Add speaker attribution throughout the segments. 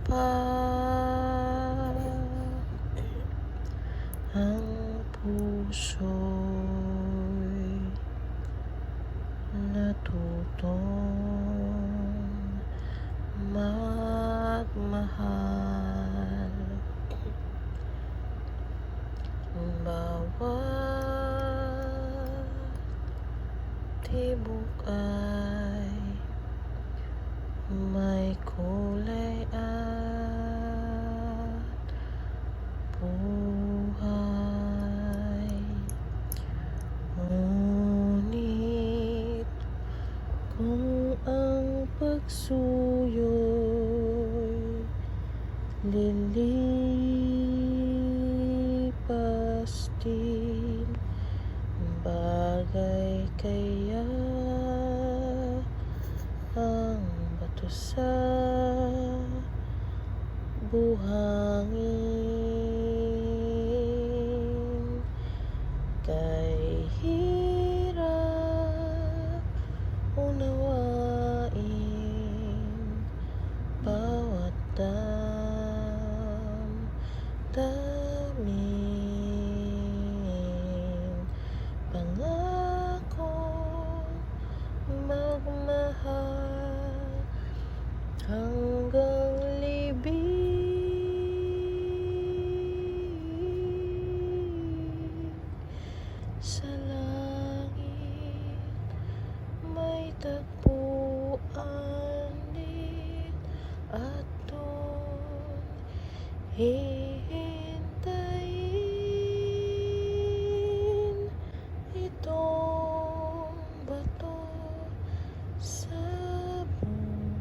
Speaker 1: pa ang puso'y natutong magmahal. Bawat tibok ay may kulay at buhay. Ngunit kung ang pagsuyo'y lilipas din, bagay kaya ang bato sa buhangin? Kay hirap unawain bawat damdamin. Pangakong magmahal hanggang libing. Sa langit may tagpuan din, at doon hihintayin itong bato sa buhangin.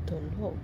Speaker 1: Tulog.